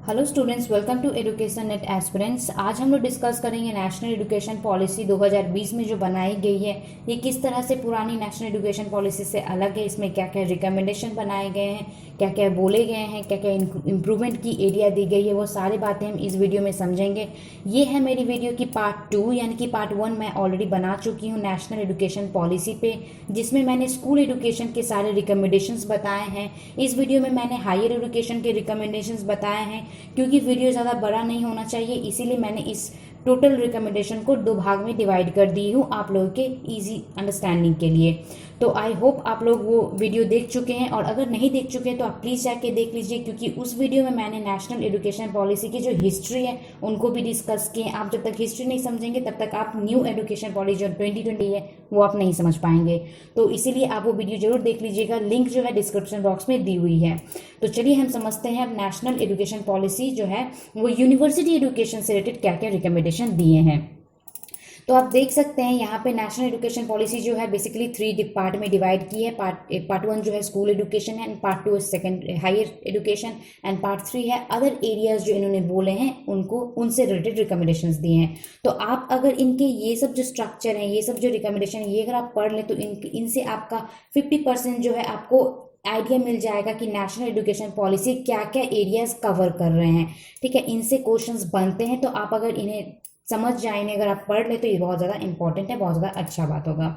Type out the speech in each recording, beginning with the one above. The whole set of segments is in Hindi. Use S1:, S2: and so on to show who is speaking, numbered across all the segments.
S1: Hello students, welcome to education net aspirants. आज हम लोग डिस्कस करेंगे नेशनल एजुकेशन पॉलिसी 2020 में जो बनाई गई है, ये किस तरह से पुरानी नेशनल एजुकेशन पॉलिसी से अलग है। इसमें क्या क्या रिकमेंडेशन बनाए गए हैं, क्या क्या बोले गए हैं, क्या क्या इम्प्रूवमेंट की एरिया दी गई है, वो सारी बातें हम इस वीडियो में समझेंगे। ये है मेरी वीडियो की पार्ट 2, यानी कि पार्ट 1 मैं ऑलरेडी बना चुकी हूँ नेशनल एजुकेशन पॉलिसी पे, जिसमें मैंने स्कूल एजुकेशन के सारे रिकमेंडेशंस बताए हैं। इस वीडियो में मैंने हायर एजुकेशन के रिकमेंडेशंस बताए हैं। क्योंकि वीडियो ज़्यादा बड़ा नहीं होना चाहिए, इसीलिए मैंने इस टोटल रिकमेंडेशन को 2 भाग में डिवाइड कर दी हूँ आप लोगों के इजी अंडरस्टैंडिंग के लिए। तो आई होप आप लोग वो वीडियो देख चुके हैं, और अगर नहीं देख चुके हैं तो आप प्लीज़ जाके देख लीजिए, क्योंकि उस वीडियो में मैंने नेशनल एजुकेशन पॉलिसी की जो हिस्ट्री है उनको भी डिस्कस किए। आप जब तक हिस्ट्री नहीं समझेंगे तब तक आप न्यू एजुकेशन पॉलिसी जो 2020 है वो आप नहीं समझ पाएंगे। तो इसीलिए आप वो वीडियो जरूर देख लीजिएगा, लिंक जो है डिस्क्रिप्शन बॉक्स में दी हुई है। तो चलिए हम समझते हैं अब नेशनल एजुकेशन पॉलिसी जो है वो यूनिवर्सिटी एजुकेशन से रिलेटेड क्या क्या रिकमेंडेशन दिए हैं। तो आप देख सकते हैं यहाँ पे नेशनल एजुकेशन पॉलिसी जो है बेसिकली 3 पार्ट में डिवाइड की है। पार्ट 1 जो है स्कूल एजुकेशन है, and part 2 second higher education, and part 3 है अदर एरियाज जो इन्होंने बोले हैं उनको, उनसे रिलेटेड रिकमेंडेशंस दिए हैं। तो आप अगर इनके ये सब जो स्ट्रक्चर हैं, ये सब जो रिकमेंडेशन है, ये अगर आप पढ़ लें तो इनसे आपका 50% जो है आपको आइडिया मिल जाएगा कि नेशनल एजुकेशन पॉलिसी क्या क्या एरियाज कवर कर रहे हैं। ठीक है, इनसे क्वेश्चंस बनते हैं, तो आप अगर इन्हें समझ जाए, इन्हें अगर आप पढ़ ले तो ये बहुत ज़्यादा इंपॉर्टेंट है, बहुत ज़्यादा अच्छा बात होगा।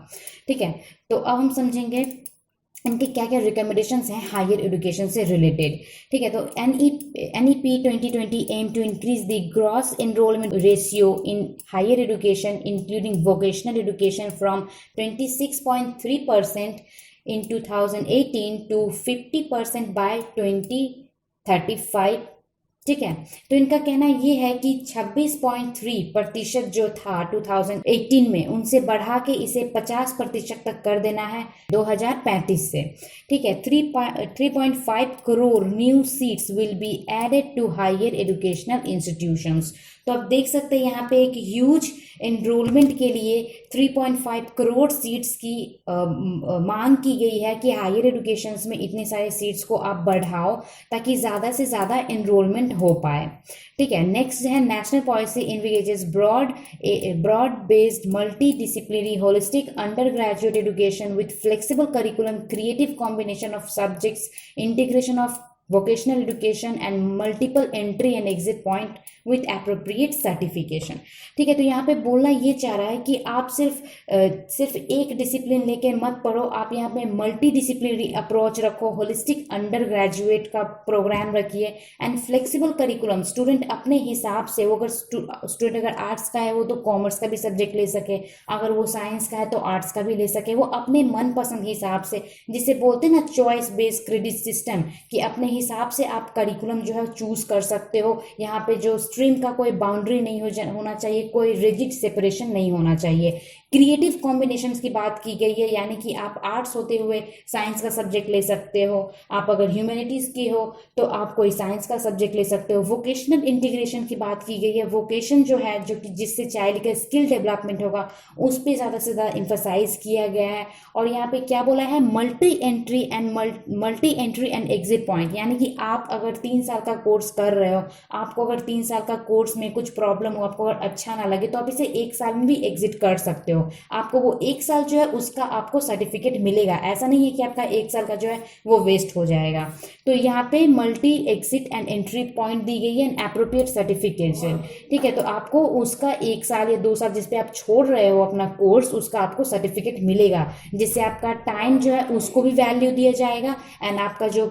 S1: ठीक है, तो अब हम समझेंगे इनके क्या क्या रिकमेंडेशंस हैं हायर एजुकेशन से रिलेटेड। ठीक है, तो NEP 2020 aim to increase the gross enrolment ratio in higher education including vocational education from 26.3% in 2018 to 50% by 2035। ठीक है, तो इनका कहना ये है कि 26.3% जो था 2018 में, उनसे बढ़ा के इसे 50% तक कर देना है 2035 से। ठीक है, 3.5 crore new seats will be added to higher educational institutions. तो आप देख सकते हैं यहाँ पे एक ह्यूज एनरोलमेंट के लिए 3.5 करोड़ सीट्स की मांग की गई है कि हायर एजुकेशन में इतने सारे सीट्स को आप बढ़ाओ ताकि ज़्यादा से ज़्यादा एनरोलमेंट हो पाए। ठीक है, नेक्स्ट है national policy envisages broad based multidisciplinary holistic undergraduate education with flexible curriculum, creative combination of subjects, integration of vocational education and multiple entry and exit point with appropriate certification। ठीक है, तो यहाँ पे बोलना ये चाह रहा है कि आप सिर्फ एक डिसिप्लिन लेके मत पढ़ो, आप यहाँ पे मल्टी डिसिप्लिनरी अप्रोच रखो, होलिस्टिक अंडर ग्रेजुएट का प्रोग्राम रखिए, एंड फ्लेक्सिबल करिकुलम। स्टूडेंट अपने हिसाब से, वो अगर स्टूडेंट अगर आर्ट्स का है वो तो कॉमर्स का भी सब्जेक्ट ले सके, अगर वो साइंस का है तो आर्ट्स का भी ले सके, वो अपने मनपसंद हिसाब से, जिसे बोलते हैं ना चॉइस बेस्ड क्रेडिट सिस्टम, कि अपने हिसाब से आप करिकुलम जो है चूज कर सकते हो। यहाँ पे जो स्ट्रीम का कोई बाउंड्री नहीं होना चाहिए, कोई रिजिड सेपरेशन नहीं होना चाहिए। क्रिएटिव कॉम्बिनेशंस की बात की गई है, यानी कि आप आर्ट्स होते हुए साइंस का सब्जेक्ट ले सकते हो, आप अगर ह्यूमैनिटीज की हो तो आप कोई साइंस का सब्जेक्ट ले सकते हो। वोकेशनल इंटीग्रेशन की बात की गई है, वोकेशन जो है जो कि जिससे चाइल्ड का स्किल डेवलपमेंट होगा उस पर ज़्यादा से ज़्यादा इम्फसाइज किया गया है। और यहाँ पे क्या बोला है, multi entry and exit point, यानी कि आप अगर 3 साल का कोर्स कर रहे हो, आपको अगर 3 साल का कोर्स में कुछ प्रॉब्लम हो, आपको अगर अच्छा ना लगे तो आप इसे 1 साल में भी एग्जिट कर सकते हो। आपको वो 1 साल जो है उसका आपको सर्टिफिकेट मिलेगा, ऐसा नहीं है कि आपका 1 साल का जो है वो वेस्ट हो जाएगा। तो यहाँ पे multi exit and entry point दी गई है, एंड एप्रोप्रिएट सर्टिफिकेशन। ठीक है, तो आपको उसका 1 साल या 2 साल जिस पे आप छोड़ रहे हो अपना कोर्स, उसका आपको सर्टिफिकेट मिलेगा, जिससे आपका टाइम जो है उसको भी वैल्यू दिया जाएगा, एंड आपका जो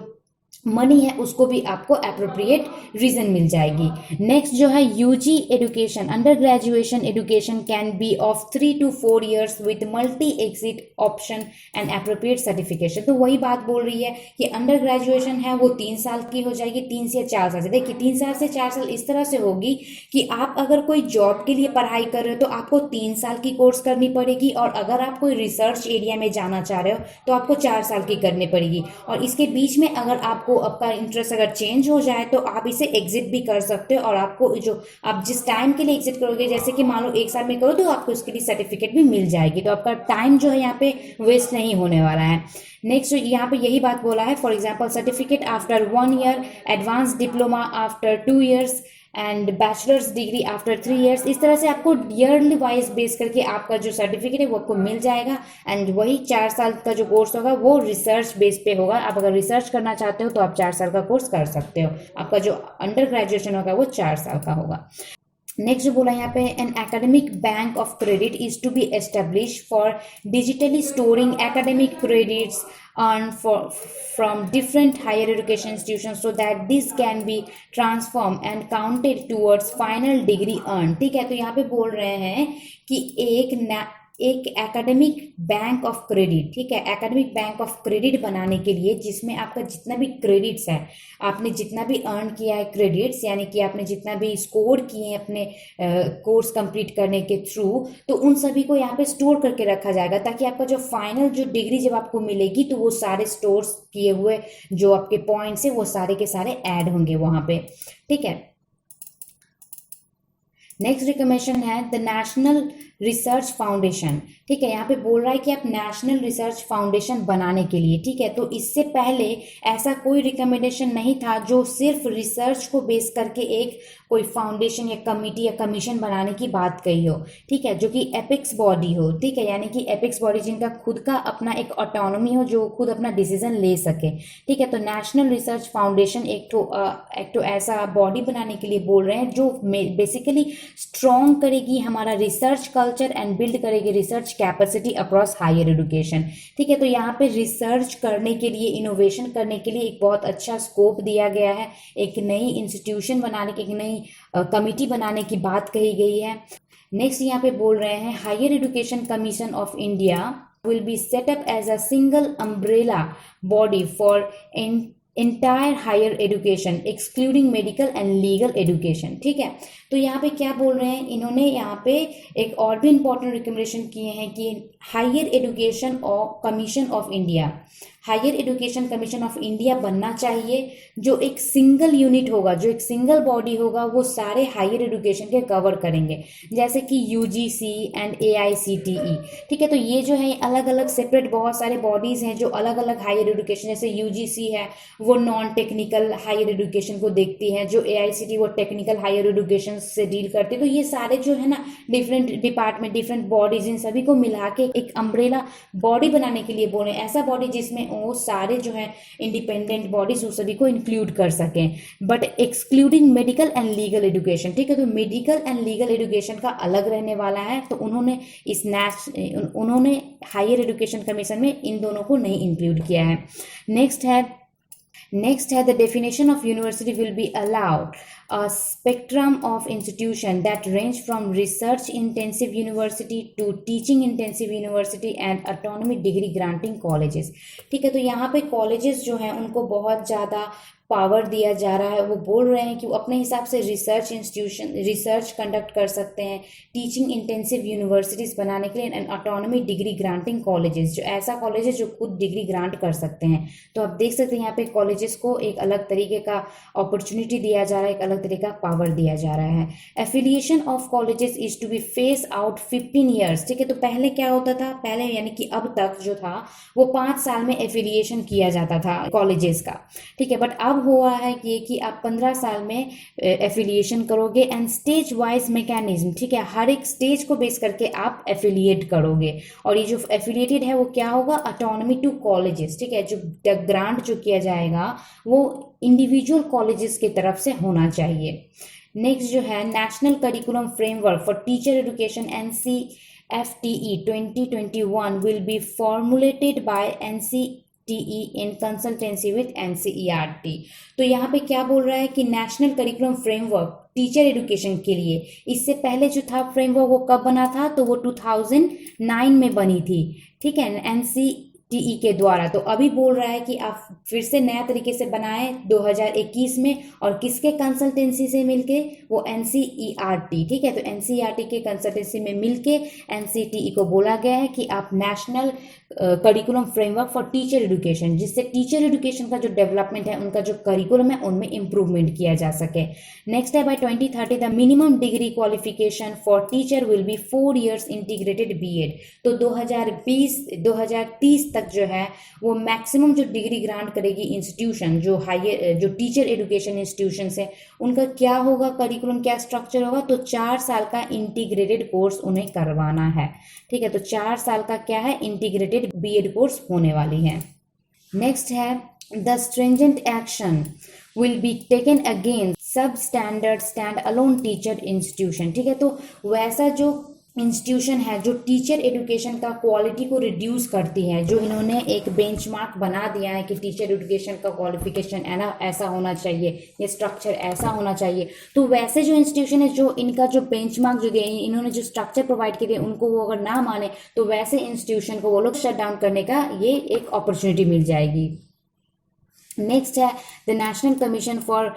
S1: मनी है उसको भी आपको एप्रोप्रिएट रीजन मिल जाएगी। नेक्स्ट जो है UG education, under graduation education can be of 3 to 4 years with multi exit option and appropriate certification. तो वही बात बोल रही है कि अंडर ग्रेजुएशन है वो 3 साल की हो जाएगी, 3 से 4 साल से। देखिए 3 साल से 4 साल इस तरह से होगी कि आप अगर कोई जॉब के लिए पढ़ाई कर रहे हो तो आपको 3 साल की कोर्स करनी पड़ेगी, और अगर आप कोई रिसर्च एरिया में जाना चाह रहे हो तो आपको 4 साल की करनी पड़ेगी। और इसके बीच में अगर आपको आपको आपका इंटरेस्ट अगर चेंज हो जाए तो आप इसे एग्जिट भी कर सकते हो, और आपको जो आप जिस टाइम के लिए एग्जिट करोगे, जैसे कि मान लो 1 साल में करो तो आपको उसके लिए सर्टिफिकेट भी मिल जाएगी, तो आपका टाइम जो है यहाँ पे वेस्ट नहीं होने वाला है। नेक्स्ट यहाँ पे यही बात बोला है, for example certificate after 1 year, advance diploma after 2 years and bachelors degree after 3 years. इस तरह से आपको ईयरली वाइज बेस करके आपका जो सर्टिफिकेट है वो आपको मिल जाएगा। एंड वही 4 साल का जो कोर्स होगा वो रिसर्च बेस पे होगा। आप अगर रिसर्च करना चाहते हो तो आप 4 साल का कोर्स कर सकते हो। आपका जो अंडर ग्रेजुएशन होगा वो 4 साल का होगा। नेक्स्ट जो बोला यहाँ पे, an academic bank of credit is to be establish for digitally storing academic credits earned from different higher education institutions so that this can be transformed and counted towards final degree earned। ठीक है, तो यहाँ पे बोल रहे हैं कि एक एकेडमिक बैंक ऑफ क्रेडिट, ठीक है, एकेडमिक बैंक ऑफ क्रेडिट बनाने के लिए जिसमें आपका जितना भी क्रेडिट्स है, आपने जितना भी अर्न किया है क्रेडिट्स, यानी कि आपने जितना भी स्कोर किए हैं अपने कोर्स कंप्लीट करने के थ्रू, तो उन सभी को यहाँ पे स्टोर करके रखा जाएगा, ताकि आपका जो फाइनल जो डिग्री जब आपको मिलेगी तो वो सारे स्टोर किए हुए जो आपके पॉइंट्स है वो सारे के सारे ऐड होंगे वहाँ पे। ठीक है, नेक्स्ट रिकमेंडेशन है द नेशनल रिसर्च फाउंडेशन। ठीक है, यहाँ पे बोल रहा है कि आप नेशनल रिसर्च फाउंडेशन बनाने के लिए, ठीक है, तो इससे पहले ऐसा कोई रिकमेंडेशन नहीं था जो सिर्फ रिसर्च को बेस करके एक कोई फाउंडेशन या कमिटी या कमीशन बनाने की बात कही हो, ठीक है, जो कि एपिक्स बॉडी हो। ठीक है, यानी कि एपिक्स बॉडी जिनका खुद का अपना एक ऑटोनॉमी हो, जो खुद अपना डिसीजन ले सके। ठीक है, तो नेशनल रिसर्च फाउंडेशन एक तो ऐसा बॉडी बनाने के लिए बोल रहे हैं जो बेसिकली स्ट्रॉन्ग करेगी हमारा रिसर्च कल्चर एंड बिल्ड करेगी research capacity across higher education. ठीक है, तो यहाँ पे रिसर्च करने के लिए, इनोवेशन करने के लिए एक बहुत अच्छा स्कोप दिया गया है। एक नई इंस्टीट्यूशन बनाने की, एक नई कमिटी बनाने की बात कही गई है। नेक्स्ट यहाँ पे बोल रहे हैं higher education commission of India will be set up as a single umbrella body for entire higher education excluding medical and legal education. ठीक है, तो यहाँ पे क्या बोल रहे हैं इन्होंने, यहाँ पे एक और भी इंपॉर्टेंट रिकमेंडेशन किए हैं कि हायर एजुकेशन और commission of India, higher education commission of India बनना चाहिए, जो एक सिंगल यूनिट होगा, जो एक सिंगल बॉडी होगा, वो सारे हायर एजुकेशन के कवर करेंगे, जैसे कि यूजीसी एंड एआईसीटीई। ठीक है, तो ये जो है अलग अलग सेपरेट बहुत सारे बॉडीज हैं जो अलग अलग हायर एजुकेशन, जैसे यूजीसी है वो नॉन टेक्निकल हायर एजुकेशन को देखती है, जो एआईसीटी वो टेक्निकल हायर एजुकेशन से डील करती है। तो ये सारे जो है ना डिफरेंट डिपार्टमेंट, डिफरेंट बॉडीज, इन सभी को मिला के एक अम्ब्रेला बॉडी बनाने के लिए बोले, ऐसा बॉडी जिसमें वो सारे जो है इंडिपेंडेंट बॉडीज उस सभी को इंक्लूड कर सकें, but excluding medical and legal education. ठीक है, तो मेडिकल एंड लीगल एजुकेशन का अलग रहने वाला है, तो उन्होंने हायर एजुकेशन कमीशन में इन दोनों को नहीं इंक्लूड किया है। नेक्स्ट है the definition of university will be allowed a spectrum of institution that range from research intensive university to teaching intensive university and autonomy degree granting colleges। ठीक है, तो यहाँ पे कॉलेजेस जो हैं उनको बहुत ज़्यादा पावर दिया जा रहा है। वो बोल रहे हैं कि वो अपने हिसाब से रिसर्च इंस्टीट्यूशन, रिसर्च कंडक्ट कर सकते हैं, टीचिंग इंटेंसिव यूनिवर्सिटीज़ बनाने के लिए, and autonomy degree granting colleges, जो ऐसा कॉलेज है जो खुद डिग्री ग्रांट कर सकते हैं। तो आप देख सकते हैं यहाँ पे कॉलेजेस को एक अलग तरीके का अपॉर्चुनिटी दिया जा रहा है, एक अलग तरीके का पावर दिया जा रहा है। Affiliation of colleges is to be phase out 15 years. ठीक है, तो पहले क्या होता था, पहले यानी कि अब तक जो था वो 5 साल में एफिलिएशन किया जाता था कॉलेजेस का। ठीक है, बट अब हुआ है कि आप 15 साल में एफिलिएशन करोगे, एंड स्टेज वाइज मैकेनिज्म। ठीक है, हर एक स्टेज को बेस करके आप एफिलिएट करोगे, और ये जो एफिलिएटेड है वो क्या होगा, ऑटोनॉमी टू कॉलेजेस। ठीक है, जो ग्रांट जो किया जाएगा वो इंडिविजुअल कॉलेजेस की तरफ से होना चाहिए। नेक्स्ट जो है national curriculum framework for teacher education NCFTE 2021 will be formulated bye NCTE in consultancy with NCERT। तो यहाँ पे क्या बोल रहा है कि national curriculum framework teacher education के लिए, इससे पहले जो था फ्रेमवर्क वो कब बना था, तो वो 2009 में बनी थी। ठीक है, NCTE टीई के द्वारा। तो अभी बोल रहा है कि आप फिर से नया तरीके से बनाएं 2021 में, और किसके कंसल्टेंसी से मिलके, वो एनसीईआरटी, ठीक है। तो एनसीईआरटी के कंसल्टेंसी में मिलके एनसीटीई को बोला गया है कि आप national curriculum framework for teacher education, जिससे टीचर एजुकेशन का जो डेवलपमेंट है, उनका जो करिकुलम है, उनमें इंप्रूवमेंट किया जा सके। नेक्स्ट है, by 2030 the minimum degree qualification for teacher will be 4 years integrated B Ed. तो 2030 तक जो है वो मैक्सिमम जो डिग्री ग्रांट करेगी इंस्टीट्यूशन, जो टीचर एजुकेशन इंस्टीट्यूशन है, उनका क्या होगा, करिकुलम क्या स्ट्रक्चर होगा, तो 4 साल का इंटीग्रेटेड कोर्स उन्हें करवाना है, ठीक है। तो 4 साल का क्या है, इंटीग्रेटेड बीएड कोर्स होने वाली है। नेक्स्ट है, the stringent action will be taken against substandard stand alone teacher institution, ठीक है। तो वैसा जो इंस्टीट्यूशन है जो टीचर एजुकेशन का क्वालिटी को रिड्यूस करती है, जो इन्होंने एक बेंचमार्क बना दिया है कि टीचर एजुकेशन का क्वालिफिकेशन है ना ऐसा होना चाहिए, ये स्ट्रक्चर ऐसा होना चाहिए, तो वैसे जो इंस्टीट्यूशन है जो इनका जो बेंचमार्क जो दिया, इन्होंने जो स्ट्रक्चर प्रोवाइड किए उनको वो अगर ना माने, तो वैसे इंस्टीट्यूशन को वो लोग शट डाउन करने का ये एक अपॉर्चुनिटी मिल जाएगी। नेक्स्ट है, the national commission for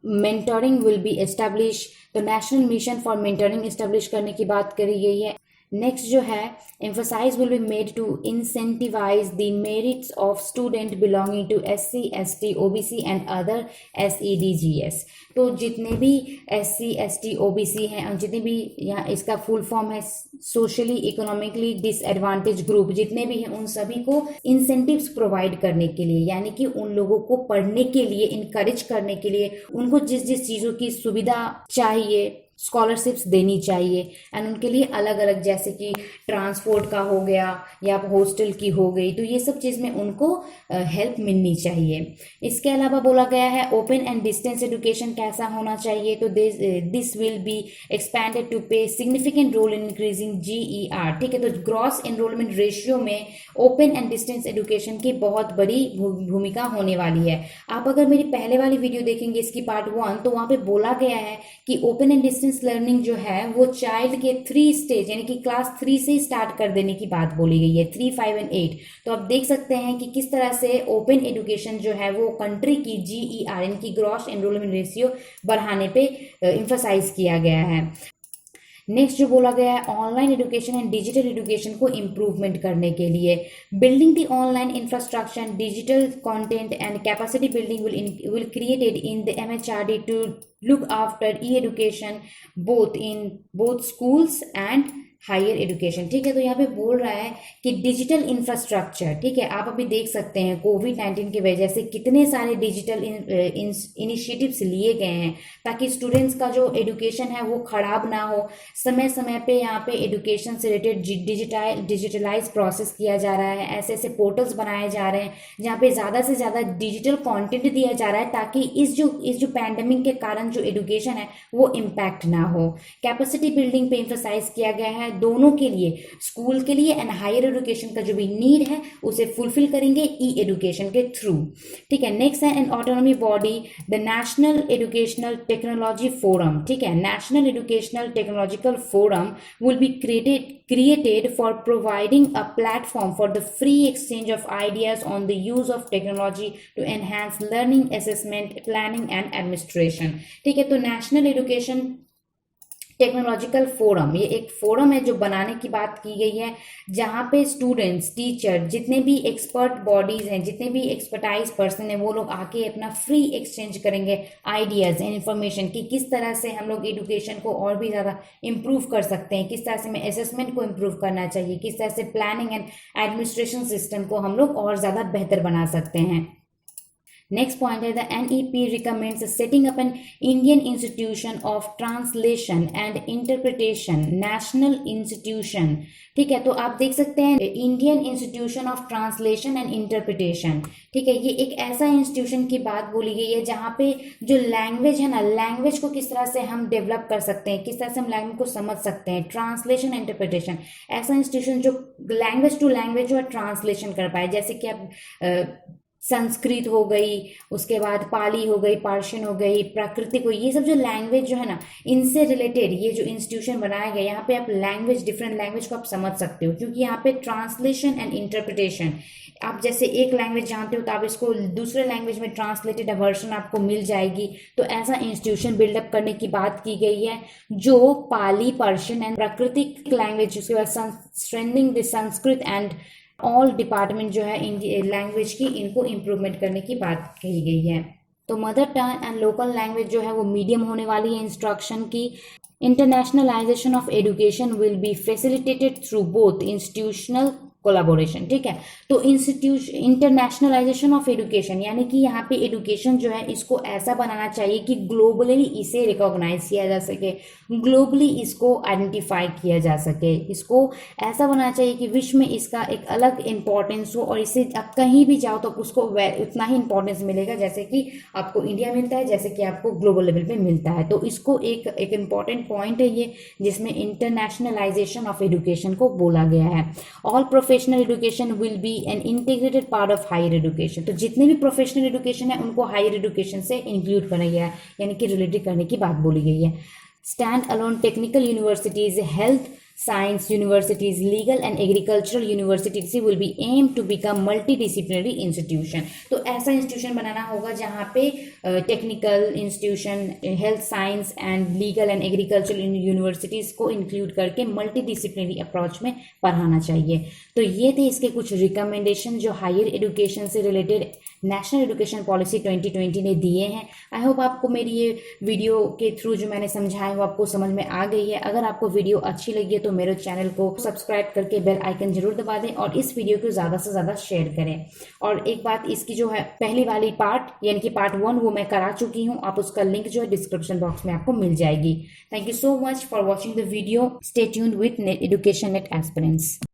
S1: mentoring will be establish. तो national mission for mentoring establish करने की बात करी गई है। नेक्स्ट जो है, emphasis will be made to incentivise the merits of student belonging to SC ST OBC and other SEDGS। तो जितने भी SC ST OBC हैं और जितने भी, यहाँ इसका फुल फॉर्म है सोशली इकोनॉमिकली डिसएडवांटेज ग्रुप, जितने भी हैं उन सभी को इंसेंटिव्स प्रोवाइड करने के लिए, यानी कि उन लोगों को पढ़ने के लिए इनकरेज करने के लिए, उनको जिस जिस चीज़ों की सुविधा चाहिए स्कॉलरशिप्स देनी चाहिए, एंड उनके लिए अलग अलग, जैसे कि ट्रांसपोर्ट का हो गया या हॉस्टल की हो गई, तो ये सब चीज़ में उनको हेल्प मिलनी चाहिए। इसके अलावा बोला गया है ओपन एंड डिस्टेंस एजुकेशन कैसा होना चाहिए, तो this will be expanded to play significant role in increasing GER, ठीक है। तो ग्रॉस एनरोलमेंट रेशियो में ओपन एंड डिस्टेंस एजुकेशन की बहुत बड़ी भूमिका होने वाली है। आप अगर मेरी पहले वाली वीडियो देखेंगे इसकी पार्ट 1, तो वहाँ पे बोला गया है कि ओपन एंड डिस्टेंस लर्निंग जो है वो चाइल्ड के 3 स्टेज यानी कि क्लास 3 से ही स्टार्ट कर देने की बात बोली गई है, 3, 5 एंड 8। तो आप देख सकते हैं कि किस तरह से ओपन एजुकेशन जो है वो कंट्री की GER यानी कि ग्रॉस एनरोलमेंट रेशियो बढ़ाने पे एम्फसाइज किया गया है। नेक्स्ट जो बोला गया है, online education and digital education को इम्प्रूवमेंट करने के लिए building the online infrastructure, digital content and capacity building will created in the MHRD to look after education both schools and higher education, ठीक है। तो यहाँ पे बोल रहा है कि डिजिटल इंफ्रास्ट्रक्चर, ठीक है। आप अभी देख सकते हैं कोविड-19 की वजह से कितने सारे डिजिटल इनिशिएटिव्स लिए गए हैं ताकि स्टूडेंट्स का जो एजुकेशन है वो खराब ना हो। समय समय पे यहाँ पे एजुकेशन से रिलेटेड डिजिटलाइज प्रोसेस किया जा रहा है, ऐसे ऐसे पोर्टल्स बनाए जा रहे हैं जहाँ पे ज़्यादा से ज़्यादा डिजिटल कॉन्टेंट दिया जा रहा है ताकि इस जो पैंडेमिक के कारण जो एजुकेशन है वो इम्पैक्ट ना हो। कैपेसिटी बिल्डिंग पे एम्फसाइज किया गया है, दोनों के लिए, स्कूल के लिए एंड हायर एजुकेशन का जो भी नीड है उसे फुलफिल करेंगे ई-एजुकेशन के थ्रू, ठीक है। नेक्स्ट है an autonomy body, the national educational technology forum, ठीक है। National educational technological forum will be created for providing a platform for the free exchange of ideas on the use of technology to enhance learning, assessment, planning and administration, ठीक है। तो नेशनल एजुकेशन टेक्नोलॉजिकल फोरम, ये एक फोरम है जो बनाने की बात की गई है जहाँ पे स्टूडेंट्स, टीचर, जितने भी एक्सपर्ट बॉडीज हैं, जितने भी एक्सपर्टाइज पर्सन हैं, वो लोग आके अपना फ्री एक्सचेंज करेंगे आइडियाज़ एंड इन्फॉर्मेशन कि किस तरह से हम लोग एजुकेशन को और भी ज़्यादा इम्प्रूव कर सकते हैं, किस तरह से हमें असेसमेंट को इम्प्रूव करना चाहिए, किस तरह से प्लानिंग एंड एडमिनिस्ट्रेशन सिस्टम को हम लोग और ज़्यादा बेहतर बना सकते हैं। नेक्स्ट पॉइंट है, the NEP recommends setting up an Indian institution of translation and interpretation, national institution, ठीक है। तो आप देख सकते हैं Indian institution of translation and interpretation, ठीक है। ये एक ऐसा इंस्टीट्यूशन की बात बोली गई है जहाँ पे जो लैंग्वेज है ना, लैंग्वेज को किस तरह से हम डेवलप कर सकते हैं, किस तरह से हम लैंग्वेज को समझ सकते हैं, ट्रांसलेशन इंटरप्रिटेशन, ऐसा इंस्टीट्यूशन जो लैंग्वेज टू लैंग्वेज जो है ट्रांसलेशन कर पाए। जैसे कि आप संस्कृत हो गई, उसके बाद पाली हो गई, पर्शियन हो गई, प्राकृतिक हो, ये सब जो लैंग्वेज जो है ना, इनसे रिलेटेड ये जो इंस्टीट्यूशन बनाया गया, यहाँ पे आप लैंग्वेज, डिफरेंट लैंग्वेज को आप समझ सकते हो, क्योंकि यहाँ पे ट्रांसलेशन एंड इंटरप्रिटेशन, आप जैसे एक लैंग्वेज जानते हो तो आप इसको दूसरे लैंग्वेज में ट्रांसलेटेड वर्जन आपको मिल जाएगी। तो ऐसा इंस्टीट्यूशन बिल्डअप करने की बात की गई है, जो पाली, पर्शियन एंड प्राकृतिक लैंग्वेज, उसके बाद strengthening the Sanskrit and all department जो है इन लैंग्वेज की, इनको इम्प्रूवमेंट करने की बात कही गई है। तो mother tongue and local language जो है वो मीडियम होने वाली है इंस्ट्रक्शन की। Internationalisation of education will B facilitated through both institutional collaboration, ठीक है। तो इंटरनेशनलाइजेशन ऑफ एजुकेशन यानी कि यहाँ पे एजुकेशन जो है इसको ऐसा बनाना चाहिए कि ग्लोबली इसे रिकॉग्नाइज किया जा सके, ग्लोबली इसको आइडेंटिफाई किया जा सके, इसको ऐसा बनाना चाहिए कि विश्व में इसका एक अलग इंपॉर्टेंस हो, और इसे आप कहीं भी जाओ तो उसको उतना ही इंपॉर्टेंस मिलेगा जैसे कि आपको इंडिया मिलता है, जैसे कि आपको ग्लोबल लेवल पे मिलता है। तो इसको एक इंपॉर्टेंट पॉइंट है ये, जिसमें इंटरनेशनलाइजेशन ऑफ एजुकेशन को बोला गया है। All professional education will be an integrated part of higher education, तो जितने भी प्रोफेशनल एजुकेशन है उनको हायर एजुकेशन से इंक्लूड करना गया है, यानी कि रिलेटेड करने की बात बोली गई है। Stand alone technical universities, health science universities, legal and agricultural universities will be aim to become multidisciplinary institution. तो ऐसा इंस्टीट्यूशन बनाना होगा जहाँ पे technical institution, health science and legal and agricultural universities को इंक्लूड करके मल्टीडिसिप्लिनरी अप्रोच में पढ़ाना चाहिए। तो ये थे इसके कुछ रिकमेंडेशन जो हायर एजुकेशन से रिलेटेड नेशनल एजुकेशन पॉलिसी 2020 ने दिए हैं। आई होप आपको मेरी ये वीडियो के थ्रू जो मैंने समझाया वो आपको समझ में आ गई है। अगर आपको वीडियो अच्छी लगी है तो मेरे चैनल को सब्सक्राइब करके बेल आइकन जरूर दबा दें और इस वीडियो को ज़्यादा से ज़्यादा शेयर करें। और एक बात, इसकी जो है पहली वाली पार्ट यानी कि पार्ट 1 वो मैं करा चुकी हूँ, आप उसका लिंक जो है डिस्क्रिप्शन बॉक्स में आपको मिल जाएगी। Thank you so much for watching the video. Stay tuned with education net aspirants.